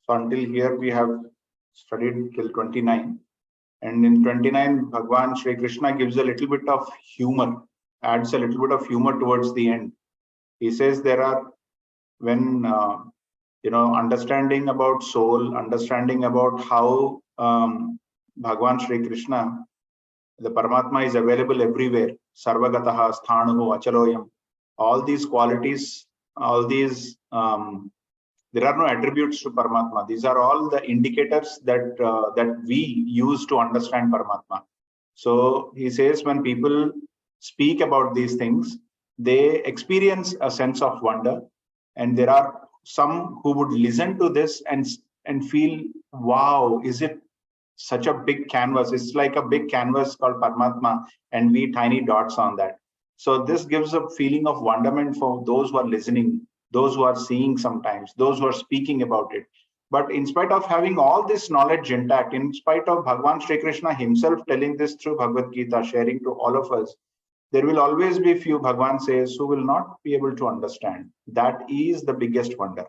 So until here we have studied till 29. And in 29, Bhagwan Shri Krishna gives a little bit of humor, adds a little bit of humor towards the end. He says there are, when understanding about soul, understanding about how Bhagwan Shri Krishna, the Paramatma, is available everywhere. Sarvagataha, Sthanaho, Achaloyam. All these qualities, all these, there are no attributes to Paramatma. These are all the indicators that that we use to understand Paramatma. So he says when people speak about these things, they experience a sense of wonder, and there are some who would listen to this and feel, wow, is it such a big canvas? It's like a big canvas called Paramatma, and we tiny dots on that. So this gives a feeling of wonderment for those who are listening, those who are seeing sometimes, those who are speaking about it. But in spite of having all this knowledge intact, in spite of Bhagwan Shri Krishna himself telling this through Bhagavad Gita, sharing to all of us, there will always be few, Bhagwan says, who will not be able to understand. That is the biggest wonder.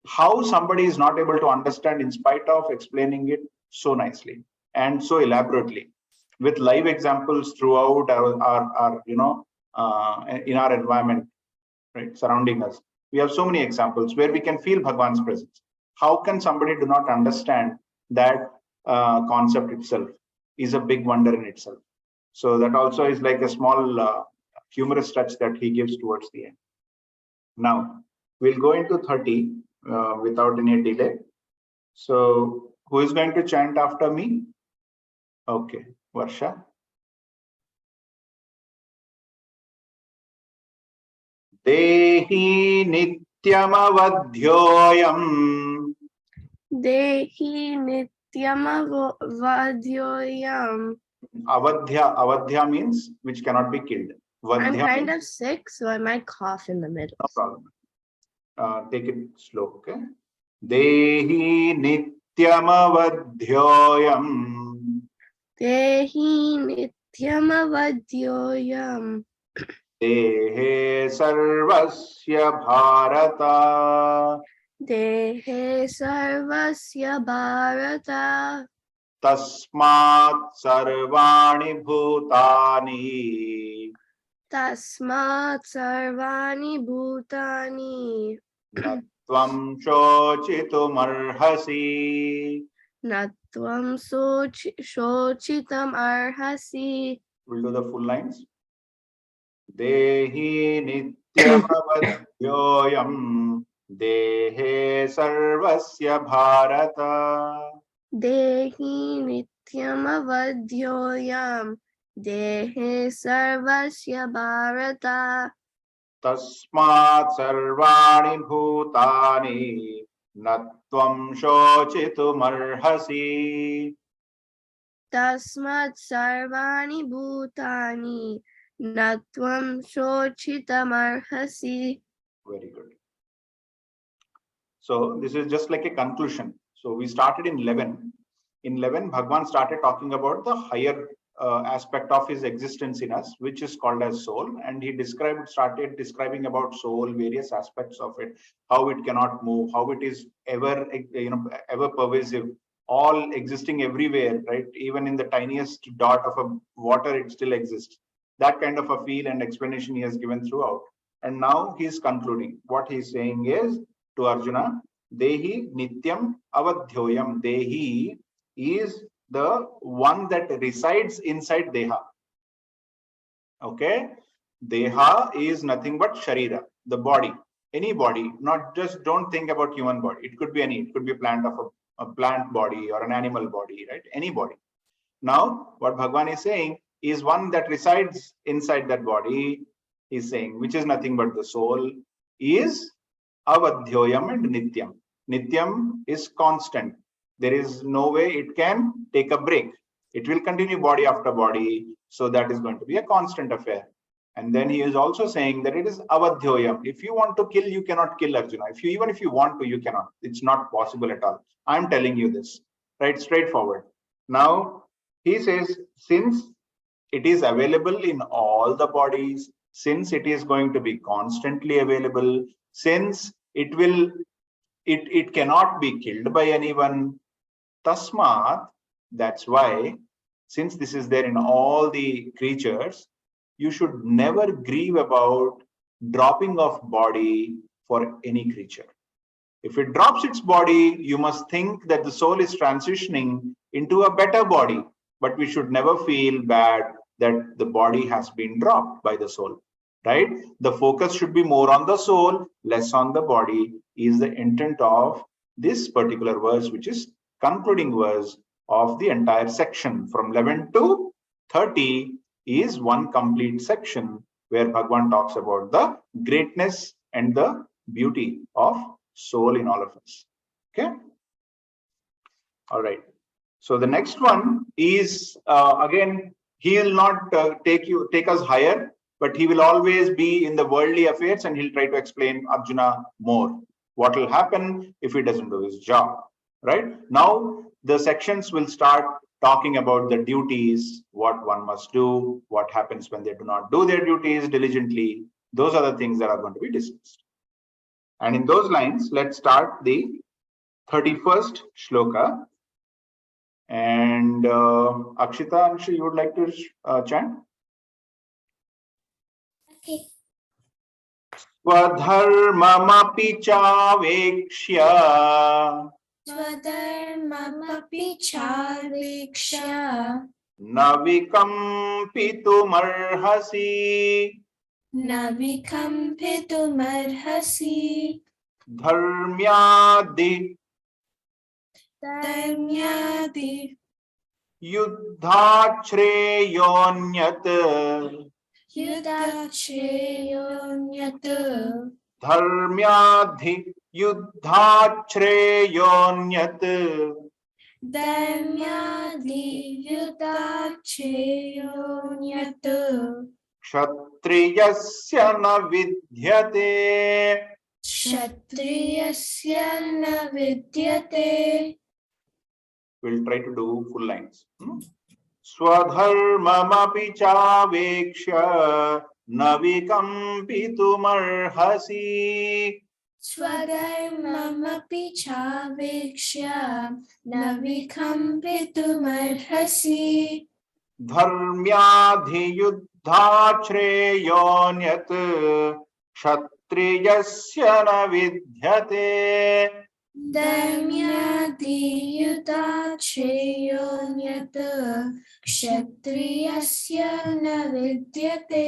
How somebody is not able to understand in spite of explaining it so nicely and so elaborately, with live examples throughout our in our environment, right, surrounding us. We have so many examples where we can feel Bhagwan's presence. How can somebody do not understand that concept itself is a big wonder in itself? So that also is like a small humorous touch that he gives towards the end. Now, we'll go into 30 without any delay. So who is going to chant after me? Okay, Varsha. Dehi nityamavadhyoyam. Dehi nityamavadhyoyam. Avadhya means which cannot be killed. Vadhya, I'm kind of sick, so I might cough in the middle. No problem. Take it slow, okay? Dehi nityamavadhyoyam. Dehi nityamavadhyoyam. Dehe sarvasya bharata. Dehe sarvasya bharata. Tasmat sarvani bhutani. Tasmat sarvani bhutani. Natvam shochitumarhasi. Natvam shochitam arhasi. We'll do the full lines. Dehi nityamavadhyoyam. Dehe sarvasya bharata. Dehi nityamavadhyoyam. Dehe sarvasya bharata. Tasmat sarvani bhutani. Natvam shochitumarhasi. Tasmat sarvani bhutani. Natvam shochitamarhasi. Very good. So this is just like a conclusion. So we started in 11. In 11, Bhagwan started talking about the higher aspect of his existence in us, which is called as soul. And he started describing about soul, various aspects of it, how it cannot move, how it is ever pervasive, all existing everywhere, right? Even in the tiniest dot of a water, it still exists. That kind of a feel and explanation he has given throughout. And now he's concluding. What he's saying is to Arjuna, Dehi Nityam Avadhyoyam. Dehi is the one that resides inside Deha. Okay? Deha is nothing but Sharira, the body. Any body, not just, don't think about human body. It could be any, it could be a plant of a plant body or an animal body, right? Any body. Now, what Bhagwan is saying is one that resides inside that body, is saying, which is nothing but the soul, is Avadhyoyam and Nityam. Nityam is constant. There is no way it can take a break. It will continue body after body. So that is going to be a constant affair. And then he is also saying that it is Avadhyoyam. If you want to kill, you cannot kill Arjuna. Even if you want to, you cannot. It's not possible at all. I'm telling you this, right? Straightforward. Now, he says, since it is available in all the bodies, since it is going to be constantly available, since it will it cannot be killed by anyone. Tasmat, that's why, since this is there in all the creatures, you should never grieve about dropping of body for any creature. If it drops its body, you must think that the soul is transitioning into a better body, but we should never feel bad that the body has been dropped by the soul, right? The focus should be more on the soul, less on the body, is the intent of this particular verse, which is concluding verse of the entire section. From 11 to 30 is one complete section where Bhagwan talks about the greatness and the beauty of soul in all of us. Okay. All right. So the next one is again, he will not take us higher, but he will always be in the worldly affairs, and he'll try to explain Arjuna more. What will happen if he doesn't do his job? Right now, the sections will start talking about the duties, what one must do, what happens when they do not do their duties diligently. Those are the things that are going to be discussed. And in those lines, let's start the 31st shloka. And Akshita, Anshi, you would like to chant? Okay. Swadharmamapi chavekshya Swadharmamapi chavikshya navikampitumarhasi navikampitumarhasi dharmyadi dharmyadi yuddhachreyonyat yudhachreyonyat dharmyadhi yuddhachreyonyat dharmyadi yudhachreyonyat kshatriyasya na vidyate. kshatriyasya na vidyate. We'll try to do full lines. Swadharmamapi chavekshya navikampitumarhasi Swadharmamapi chavikshya navikampitumarhasi dharmyadhi yuddhachreyonyat kshatriyasya na vidyate. dharmyadi yudhachreyonyat kshatriyasya na vidyate.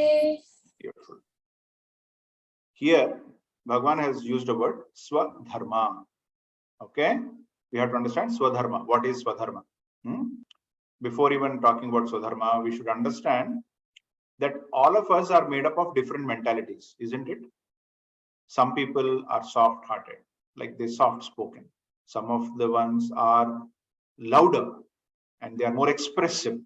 Beautiful. Here, Bhagwan has used a word swadharma. Okay, we have to understand swadharma. What is swadharma? Before even talking about swadharma, we should understand that all of us are made up of different mentalities, isn't it? Some people are soft-hearted, like they're soft-spoken. Some of the ones are louder and they are more expressive.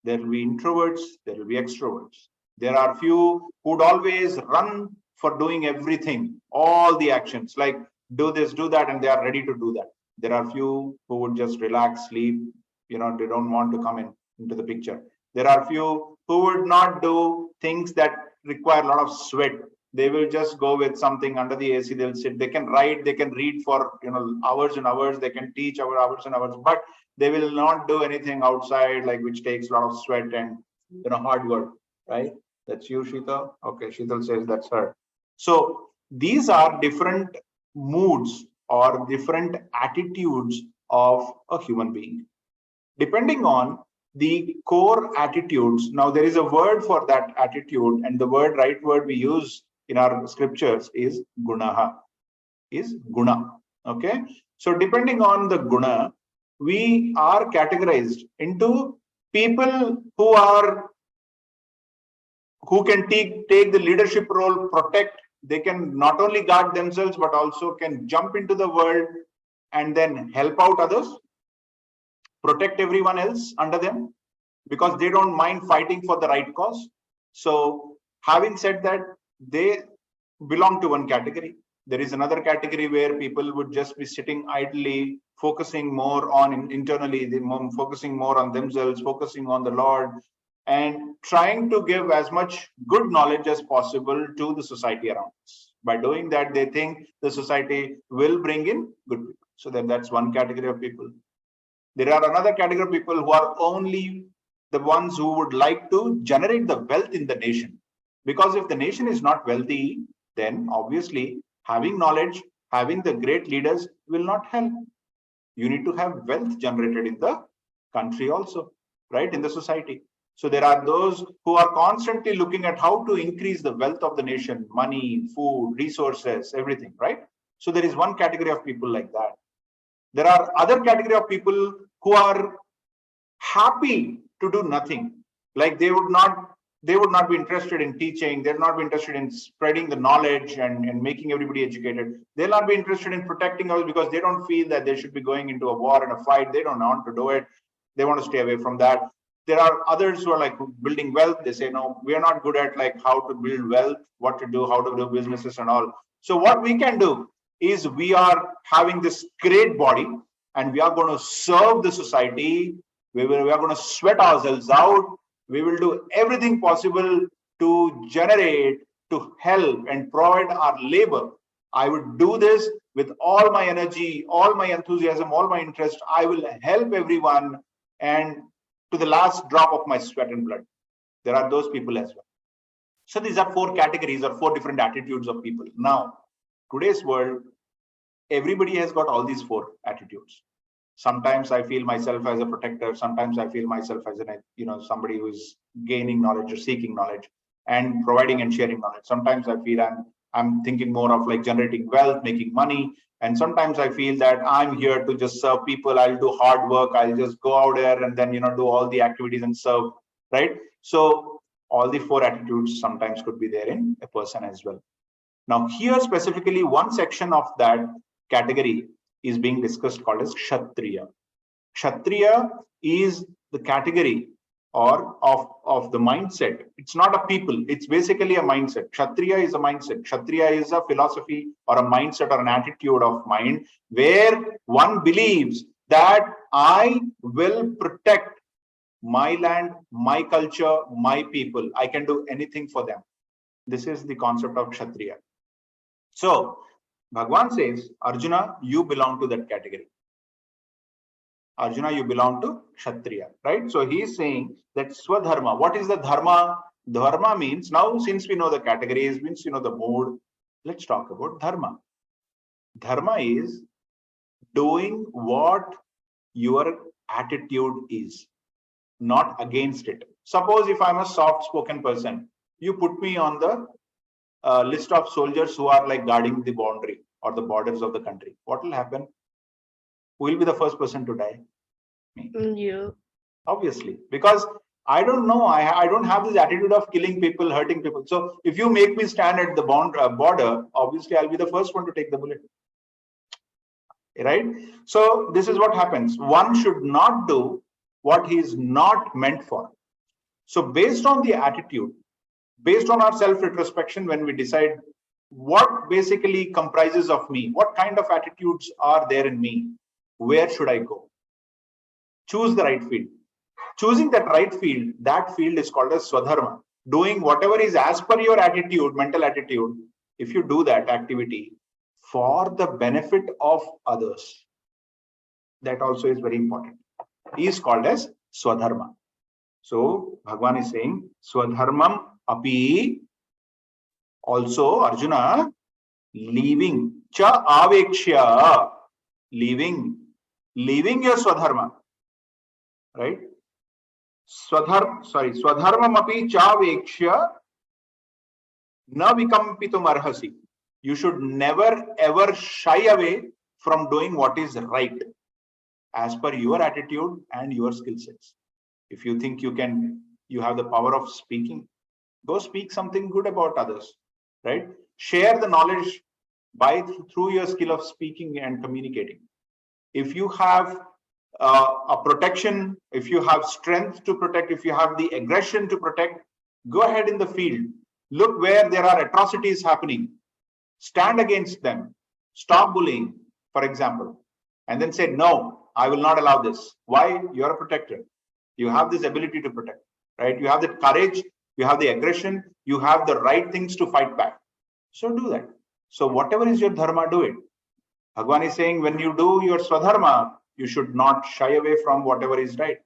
There will be introverts, there will be extroverts. There are few who would always run for doing everything, all the actions, like do this, do that, and they are ready to do that. There are few who would just relax, sleep, they don't want to come into the picture. There are few who would not do things that require a lot of sweat. They will just go with something under the AC, they'll sit, they can write, they can read for hours and hours, they can teach hours and hours, but they will not do anything outside, like which takes a lot of sweat and hard work, right? That's you, Sheetal. Okay, Sheetal says that's her. So these are different moods or different attitudes of a human being. Depending on the core attitudes, now there is a word for that attitude, and the right word we use in our scriptures is gunaha, is guna. Okay, so depending on the guna, we are categorized into people who can take the leadership role, protect. They can not only guard themselves, but also can jump into the world and then help out others, protect everyone else under them, because they don't mind fighting for the right cause. So having said that, they belong to one category. There is another category where people would just be sitting idly, focusing more on internally, focusing more on themselves, focusing on the Lord, and trying to give as much good knowledge as possible to the society around us. By doing that, they think the society will bring in good people. So then that's one category of people. There are another category of people who are only the ones who would like to generate the wealth in the nation. Because if the nation is not wealthy, then obviously having knowledge, having the great leaders will not help. You need to have wealth generated in the country also, right? In the society. So there are those who are constantly looking at how to increase the wealth of the nation, money, food, resources, everything, right? So there is one category of people like that. There are other category of people who are happy to do nothing. Like they would not be interested in teaching, they'll not be interested in spreading the knowledge and making everybody educated. They'll not be interested in protecting us because they don't feel that they should be going into a war and a fight. They don't want to do it. They want to stay away from that. There are others who are like building wealth. They say, no, we are not good at like how to build wealth, what to do, how to do businesses and all. So what we can do is we are having this great body and we are going to serve the society. We are going to sweat ourselves out. We will do everything possible to generate, to help and provide our labor. I would do this with all my energy, all my enthusiasm, all my interest. I will help everyone and to the last drop of my sweat and blood. There are those people as well. So these are four categories or four different attitudes of people. Now, today's world, everybody has got all these four attitudes. Sometimes I feel myself as a protector. Sometimes I feel myself as somebody who is gaining knowledge or seeking knowledge and providing and sharing knowledge. Sometimes I feel I'm thinking more of like generating wealth, making money. And sometimes I feel that I'm here to just serve people. I'll do hard work. I'll just go out there and then, do all the activities and serve, right? So all the four attitudes sometimes could be there in a person as well. Now here specifically one section of that category is being discussed called as Kshatriya. Kshatriya is the category or of the mindset. It's not a people, it's basically a mindset. Kshatriya is a mindset. Kshatriya is a philosophy or a mindset or an attitude of mind where one believes that I will protect my land, my culture, my people. I can do anything for them. This is the concept of Kshatriya. So Bhagwan says, Arjuna, you belong to that category. Arjuna, you belong to Kshatriya, right? So he is saying that Swadharma. What is the dharma? Dharma means, now since we know the categories, means the mode, let's talk about dharma. Dharma is doing what your attitude is, not against it. Suppose if I'm a soft-spoken person, you put me on the list of soldiers who are like guarding the boundary or the borders of the country. What will happen? Who will be the first person to die? Me. You. Obviously, because I don't know. I don't have this attitude of killing people, hurting people. So if you make me stand at the border, obviously I'll be the first one to take the bullet. Right? So this is what happens. One should not do what he is not meant for. So based on the attitude, based on our self-retrospection, when we decide what basically comprises of me, what kind of attitudes are there in me, where should I go? Choose the right field. Choosing that right field, that field is called as Swadharma. Doing whatever is as per your attitude, mental attitude, if you do that activity for the benefit of others, that also is very important. Is called as Swadharma. So Bhagwan is saying, Swadharmam api, also Arjuna, leaving cha avekshya, leaving your Swadharma, right? Swadharmam api cha avekshya na vikampitum arhasi. You should never ever shy away from doing what is right as per your attitude and your skill sets. If you think you have the power of speaking, go speak something good about others, right? Share the knowledge through your skill of speaking and communicating. If you have a protection, if you have strength to protect, if you have the aggression to protect, go ahead in the field. Look where there are atrocities happening. Stand against them. Stop bullying, for example, and then say, no, I will not allow this. Why? You're a protector. You have this ability to protect. right? You have the courage, you have the aggression, you have the right things to fight back. So do that. So whatever is your dharma, do it. Bhagwan is saying when you do your swadharma, you should not shy away from whatever is right.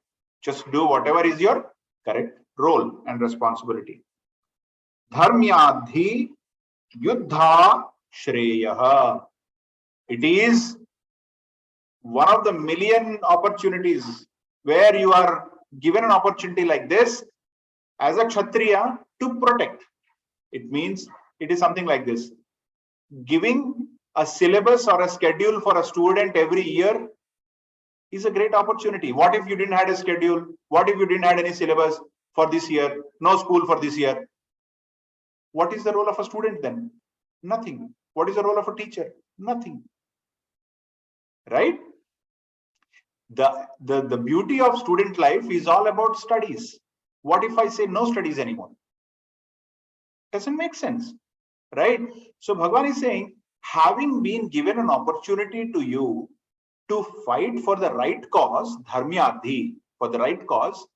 Just do whatever is your correct role and responsibility. Dharmyadhi yuddha shreyaha. It is one of the million opportunities where you are given an opportunity like this as a Kshatriya to protect. It means it is something like this. Giving a syllabus or a schedule for a student every year is a great opportunity. What if you didn't have a schedule? What if you didn't have any syllabus for this year? No school for this year. What is the role of a student then? Nothing. What is the role of a teacher? Nothing. Right? The beauty of student life is all about studies. What if I say no studies anymore? Doesn't make sense, right? So Bhagwan is saying, having been given an opportunity to you to fight for the right cause, dharmyadhi, for the right cause,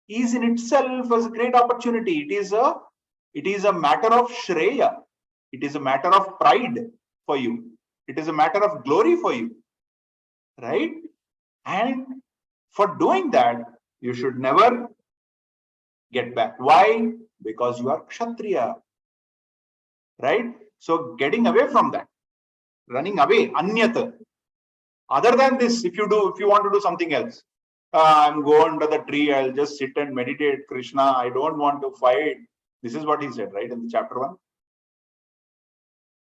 is in itself a great opportunity. It is a matter of shreya. It is a matter of pride for you. It is a matter of glory for you, right? And for doing that, you should never get back. Why? Because you are Kshatriya, right? So getting away from that, running away, anyat. Other than this, if you want to do something else, I'm go under the tree, I'll just sit and meditate, Krishna, I don't want to fight. This is what he said, right, in the chapter 1.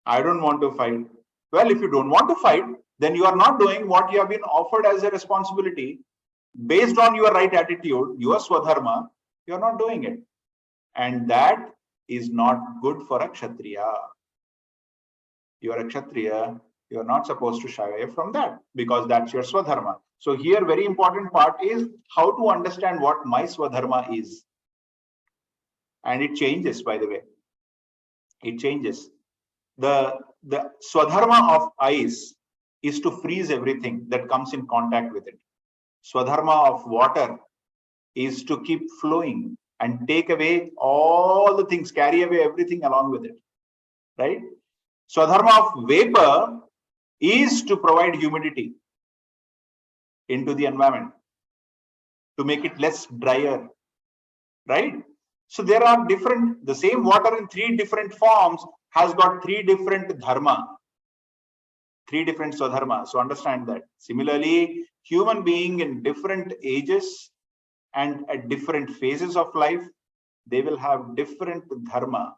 I don't want to fight. Well, if you don't want to fight, then you are not doing what you have been offered as a responsibility based on your right attitude, your swadharma. You are not doing it. And that is not good for a Kshatriya. You are a Kshatriya, you are not supposed to shy away from that because that's your swadharma. So here, very important part is how to understand what my swadharma is. And it changes, by the way. It changes. The swadharma of ice is to freeze everything that comes in contact with it. Swadharma of water is to keep flowing and take away all the things, carry away everything along with it, right? Swadharma of vapor is to provide humidity into the environment, to make it less drier, right? So there are the same water in 3 different forms has got 3 different dharma, 3 different swadharma. So understand that. Similarly, human being in different ages and at different phases of life, they will have different dharma.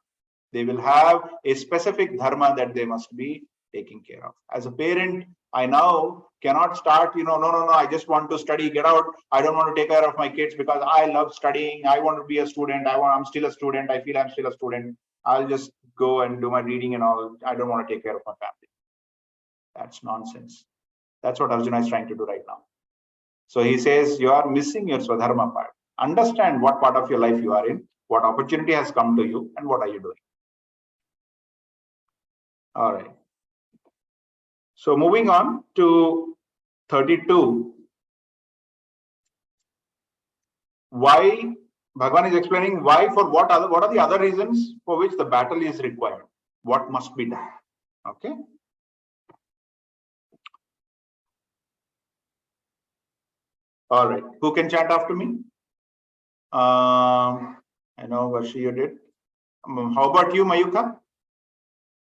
They will have a specific dharma that they must be taking care of. As a parent, I now cannot start, no, I just want to study, get out. I don't want to take care of my kids because I love studying. I want to be a student. I'm still a student. I feel I'm still a student. I'll just go and do my reading and all. I don't want to take care of my family. That's nonsense. That's what Arjuna is trying to do right now. So he says, you are missing your swadharma part. Understand what part of your life you are in, what opportunity has come to you, and what are you doing. All right. So moving on to 32. Why Bhagwan is explaining why, for what are the other reasons for which the battle is required? What must be done? Okay. All right. Who can chant after me? I know Varshi, you did. How about you, Mayuka?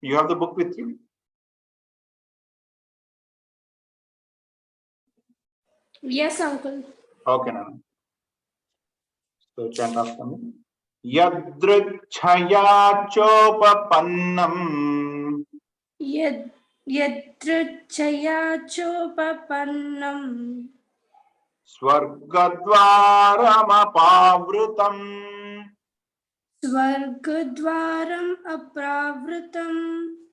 You have the book with you? Yes, uncle. Okay, Nana. So chant after me. Yadrichaya chopapannam. Yadrichaya chopapannam. Swargadvaramapavrutam. Swargadvaram apravrutam.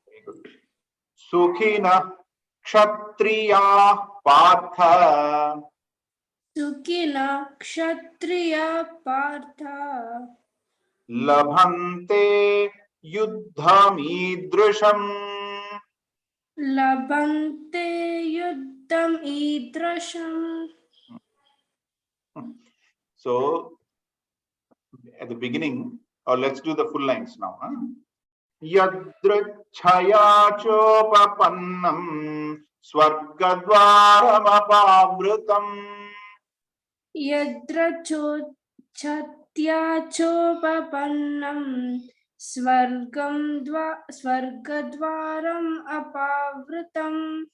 Very good. Sukhina kshatriya partha. Sukhina kshatriya partha. Labhante yuddhamidrusham. Labhante yuddham idrasham. So at the beginning, or let's do the full lines now. Yadruchaya chopapannam swargadvaramapavrutam. Yadra chatya chopapannam swargadvaram apavritam.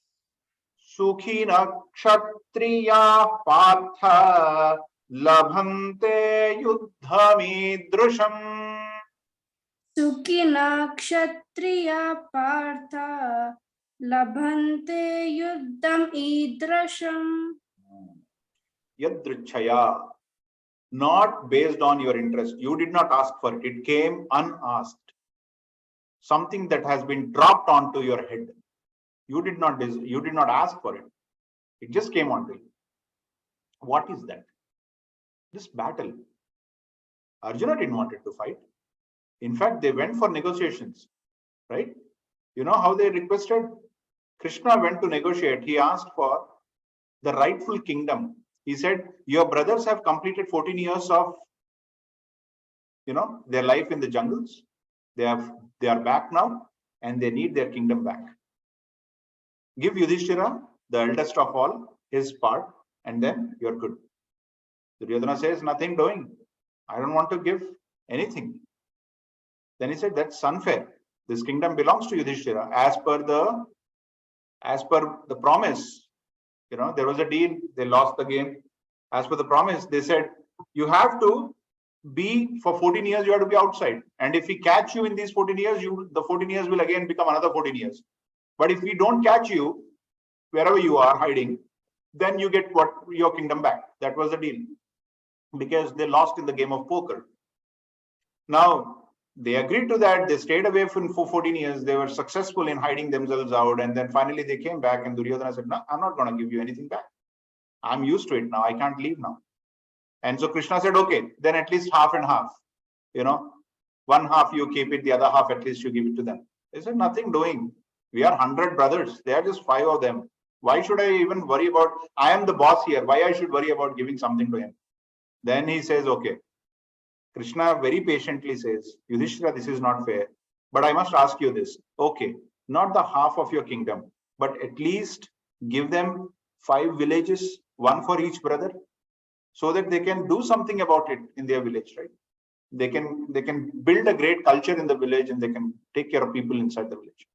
Sukhina kshatriya partha labhante yuddhamidrusham. Sukhina kshatriya partha labhante yuddham idrasham. Yadruchaya, not based on your interest. You did not ask for it. It came unasked. Something that has been dropped onto your head. You did not ask for it. It just came onto you. What is that? This battle. Arjuna didn't want it to fight. In fact, they went for negotiations, right? You know how they requested? Krishna went to negotiate. He asked for the rightful kingdom. He said, your brothers have completed 14 years of, their life in the jungles. They are back now and they need their kingdom back. Give Yudhishthira, the eldest of all, his part, and then you're good. Duryodhana says, nothing doing. I don't want to give anything. Then he said, that's unfair. This kingdom belongs to Yudhishthira as per the promise. There was a deal. They lost the game. As per the promise, they said, you have to be for 14 years, you have to be outside. And if we catch you in these 14 years, the 14 years will again become another 14 years. But if we don't catch you, wherever you are hiding, then you get your kingdom back. That was the deal. Because they lost in the game of poker. Now, they agreed to that. They stayed away for 14 years. They were successful in hiding themselves out. And then finally they came back and Duryodhana said, no, I'm not going to give you anything back. I'm used to it now. I can't leave now. And so Krishna said, okay, then at least half and half. One half you keep it, the other half at least you give it to them. They said, nothing doing. We are 100 brothers. They are just 5 of them. Why should I even worry about, I am the boss here. Why I should worry about giving something to him? Then he says, okay. Krishna very patiently says, Yudhishthira, this is not fair. But I must ask you this. Okay, not the half of your kingdom, but at least give them 5 villages, 1 for each brother, so that they can do something about it in their village, right? They can build a great culture in the village and they can take care of people inside the village.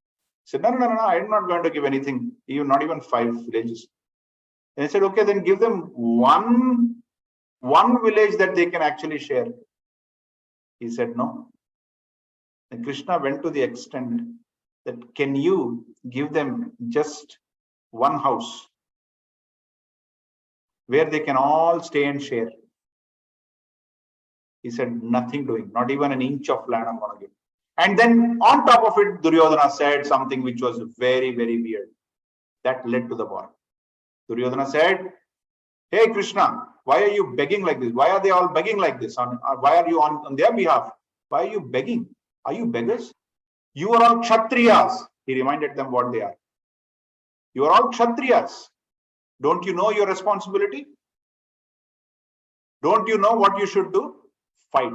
He said, no, I'm not going to give anything, not even 5 villages. And he said, okay, then give them one village that they can actually share. He said, no. And Krishna went to the extent that, can you give them just 1 house where they can all stay and share? He said, nothing doing, not even an inch of land I'm going to give. And then on top of it, Duryodhana said something which was very, very weird. That led to the war. Duryodhana said, hey, Krishna, why are you begging like this? Why are they all begging like this? Why are you on their behalf? Why are you begging? Are you beggars? You are all Kshatriyas. He reminded them what they are. You are all Kshatriyas. Don't you know your responsibility? Don't you know what you should do? Fight.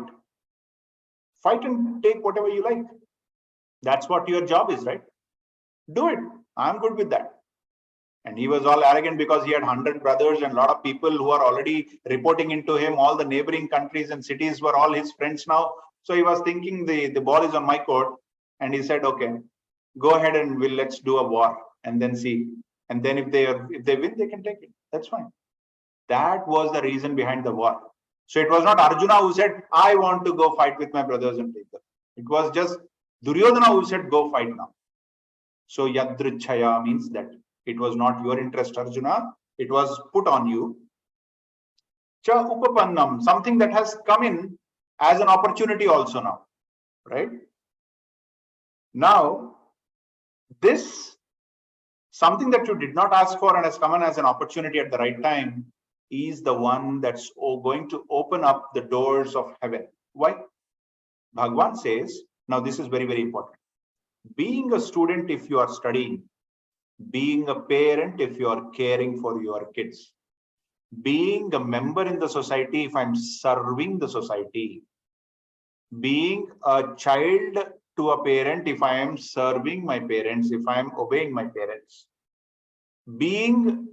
Fight and take whatever you like. That's what your job is, right? Do it. I'm good with that. And he was all arrogant because he had 100 brothers and a lot of people who are already reporting into him. All the neighboring countries and cities were all his friends now. So he was thinking the ball is on my court. And he said, okay, go ahead and let's do a war and then see. And then if they win, they can take it. That's fine. That was the reason behind the war. So it was not Arjuna who said, I want to go fight with my brothers and take them. It was just Duryodhana who said, go fight now. So Yadrichaya means that it was not your interest, Arjuna. It was put on you. Cha upapannam, something that has come in as an opportunity also now, right? Now, this, something that you did not ask for and has come in as an opportunity at the right time, is the one that's going to open up the doors of heaven. Why? Bhagwan says, now this is very, very important. Being a student if you are studying, being a parent if you are caring for your kids, being a member in the society if I'm serving the society, being a child to a parent if I am serving my parents, if I am obeying my parents, being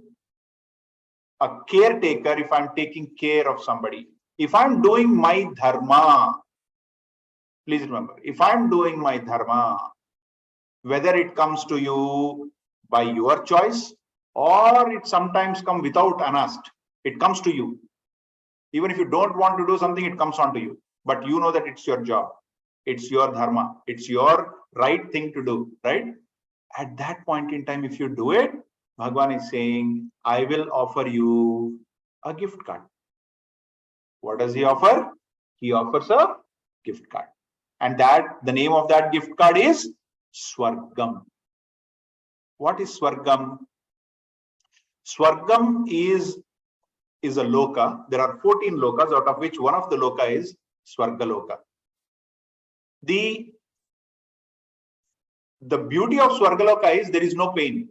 a caretaker if I'm taking care of somebody, if I'm doing my dharma. Please remember, if I'm doing my dharma, whether it comes to you by your choice or it sometimes comes without unasked, it comes to you. Even if you don't want to do something, it comes onto you. But you know that it's your job, it's your dharma, it's your right thing to do, right? At that point in time, if you do it, Bhagwan is saying, I will offer you a gift card. What does he offer? He offers a gift card. And that the name of that gift card is Swargam. What is Swargam? Swargam is a loka. There are 14 lokas, out of which one of the loka is Swargaloka. The beauty of Swargaloka is there is no pain.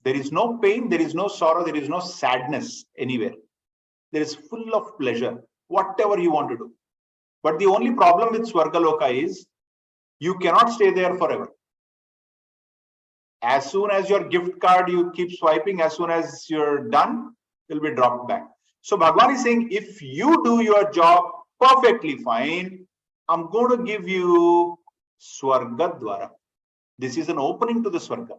There is no pain, there is no sorrow, there is no sadness anywhere. There is full of pleasure, whatever you want to do. But the only problem with Swargaloka is you cannot stay there forever. As soon as your gift card, you keep swiping, as soon as you're done, it will be dropped back. So Bhagwan is saying, if you do your job perfectly fine, I'm going to give you Swargadwara. This is an opening to the Swarga.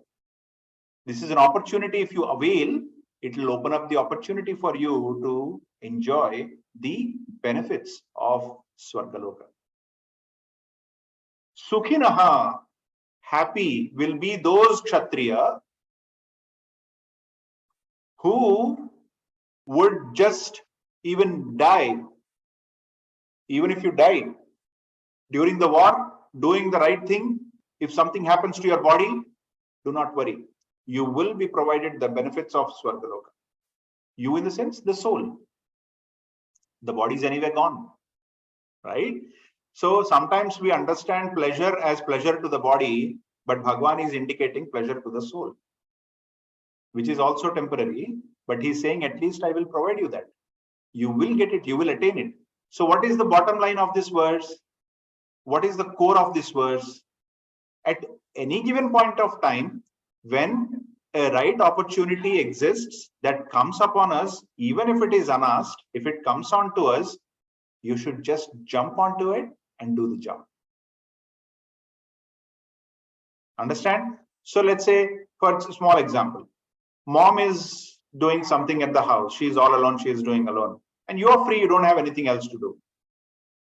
This is an opportunity. If you avail, it will open up the opportunity for you to enjoy the benefits of Swargaloka. Sukhinaha, happy will be those Kshatriya who would just even die. Even if you die during the war, doing the right thing, if something happens to your body, do not worry. You will be provided the benefits of Swargaloka. You in the sense, the soul. The body is anyway gone, right? So sometimes we understand pleasure as pleasure to the body, but Bhagwan is indicating pleasure to the soul, which is also temporary. But he's saying, at least I will provide you that. You will get it, you will attain it. So what is the bottom line of this verse? What is the core of this verse? At any given point of time, when a right opportunity exists that comes upon us, even if it is unasked, if it comes on to us, you should just jump onto it and do the job. Understand? So let's say, for a small example, mom is doing something at the house. She's all alone. She is doing alone. And you're free. You don't have anything else to do.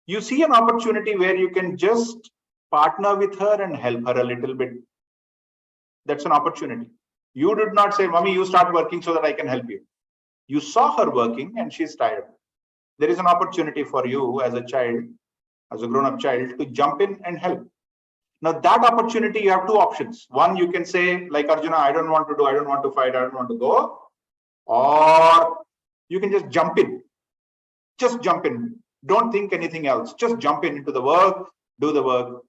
You see an opportunity where you can just partner with her and help her a little bit. That's an opportunity. You did not say, Mommy, you start working so that I can help you. You saw her working and she's tired. There is an opportunity for you as a child, as a grown-up child, to jump in and help. Now that opportunity, you have two options. One, you can say, like Arjuna, I don't want to do, I don't want to fight, I don't want to go. Or you can just jump in. Just jump in. Don't think anything else. Just jump into the work, do the work.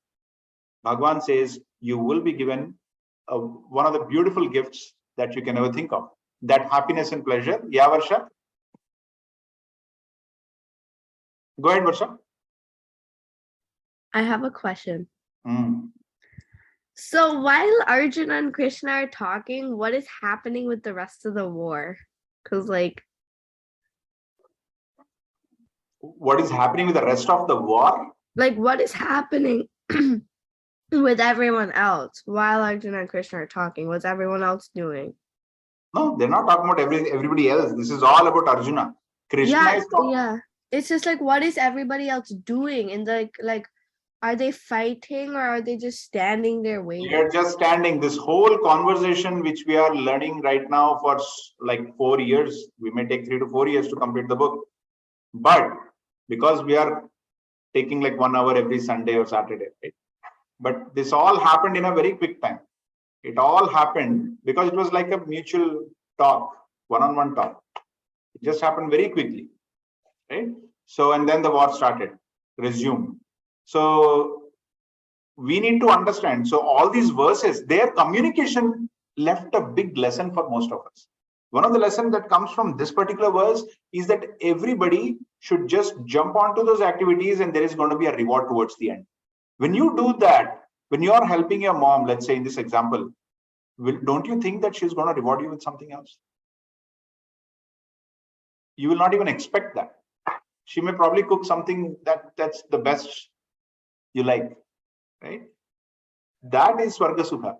Bhagwan says, you will be given one of the beautiful gifts that you can ever think of. That happiness and pleasure. Yeah, Varsha? Go ahead, Varsha. I have a question. Mm. So while Arjuna and Krishna are talking, what is happening with the rest of the war? Because like, What is happening with the rest of the war? like what is happening with everyone else while Arjuna and Krishna are talking? What's everyone else doing? No, they're not talking about everybody else. This is all about Arjuna. Krishna Yeah, is talking. yeah. It's just like, what is everybody else doing? And like, are they fighting or are they just standing there waiting? They're just standing. This whole conversation, which we are learning right now for like 4 years, we may take 3 to 4 years to complete the book. But because we are taking like 1 hour every Sunday or Saturday, right? But this all happened in a very quick time. It all happened because it was like a mutual talk, one-on-one talk. It just happened very quickly, right? So, and then the war started, resumed. So we need to understand. So all these verses, their communication left a big lesson for most of us. One of the lessons that comes from this particular verse is that everybody should just jump onto those activities and there is going to be a reward towards the end. When you do that, when you are helping your mom, let's say in this example, don't you think that she's going to reward you with something else? You will not even expect that. She may probably cook something that's the best you like, right? That is Swarga Sukha.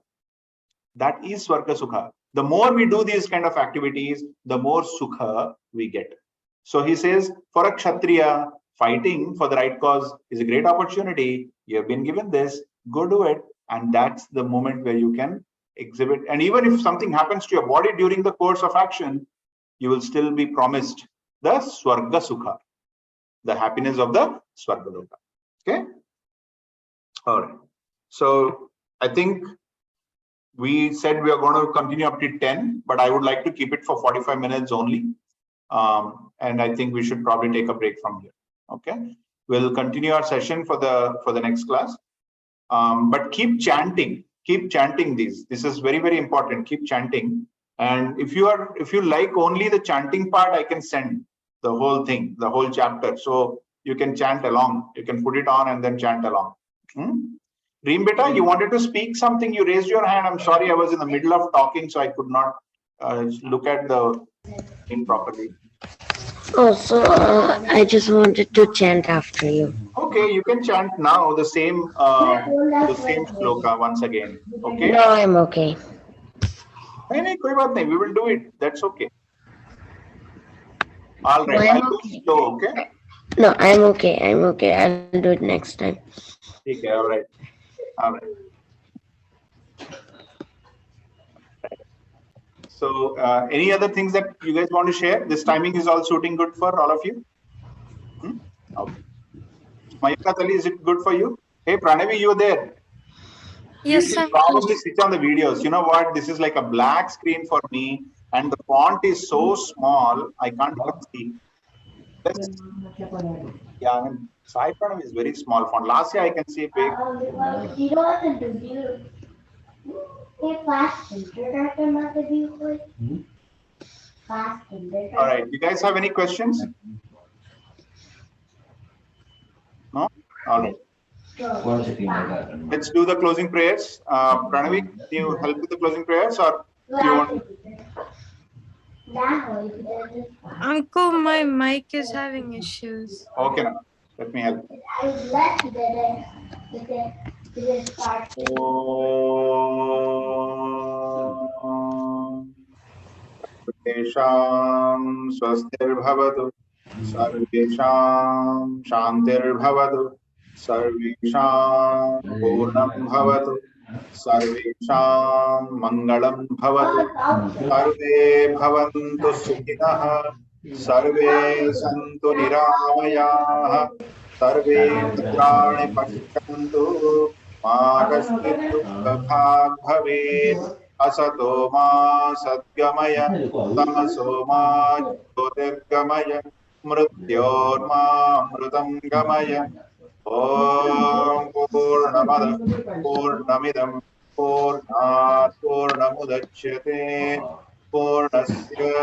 That is Swarga Sukha. The more we do these kind of activities, the more Sukha we get. So he says, for a Kshatriya, fighting for the right cause is a great opportunity. You have been given this, go do it. And that's the moment where you can exhibit. And even if something happens to your body during the course of action, you will still be promised the Swarga Sukha, the happiness of the Swarga Loka. Okay. All right. So I think we said we are going to continue up to 10, but I would like to keep it for 45 minutes only. And I think we should probably take a break from here. Okay. We'll continue our session for the next class. But keep chanting these. This is very, very important. Keep chanting. And if you like only the chanting part, I can send the whole thing, the whole chapter. So you can chant along. You can put it on and then chant along. Reem Beta, you wanted to speak something. You raised your hand. I'm sorry, I was in the middle of talking, so I could not look at the thing properly. Oh, so I just wanted to chant after you. Okay, you can chant now the same shloka once again. Okay. No, I'm okay. We will do it. That's okay. All right. No, I'm I'll okay. do slow, okay? No, I'm okay. I'm okay. I'll do it next time. Okay, all right. All right. So, any other things that you guys want to share? This timing is all suiting good for all of you? Okay. Mayuka Tali, is it good for you? Hey, Pranavi, you're there. Yes, you sir. should probably switch on the videos. You know what? This is like a black screen for me, and the font is so small, I can't even see. Yeah, I mean, Sai Pranav is very small font. Last year I can see big. All right. You guys have any questions? No? All right. Let's do the closing prayers. Pranavi, can you help with the closing prayers, or do you want? Uncle, my mic is having issues. Okay, now let me help. Sarvesham swastirbhavatu, sarvesham shantirbhavatu, sarvesham purnam bhavatu, sarvesham mangalam bhavatu, sarve bhavantu sukhinah, sarve santu niramayah, sarve bhadrani pashyantu, ma kaschid dukkha bhavet. Asato ma satgamaya, tamaso ma jyotirgamaya, mrityor ma amritam gamaya. Om Purnamada Purnamidam Purnat Purnamudachyate Purnasya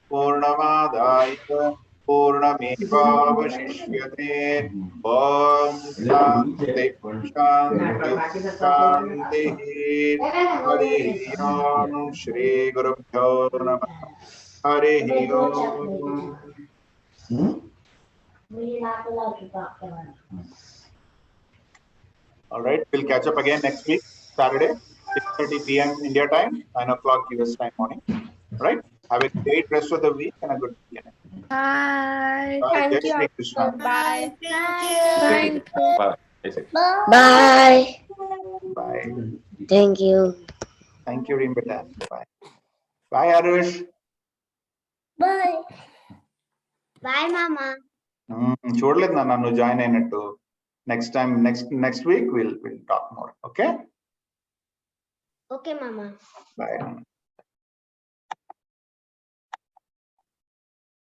Purnamadaya Purnamevavashishyate. Om Shanti Shanti Shanti. Hari Om Shri Gurubhyo Namah. Hari Om. All right, we'll catch up again next week, Saturday, 6:30 p.m. India time, 9 o'clock US time morning. All right, have a great rest of the week and a good weekend. Bye. Jai Shri Krishna. Bye. Thank you. Bye. Bye. Thank you. Thank you, Rimbeta. Bye. Bye, Arush. Bye. Bye, Mama. చూడలేదు నన్ను join అయినట్టు. Next time, next week we'll talk more. Okay. Okay, Mama. Bye.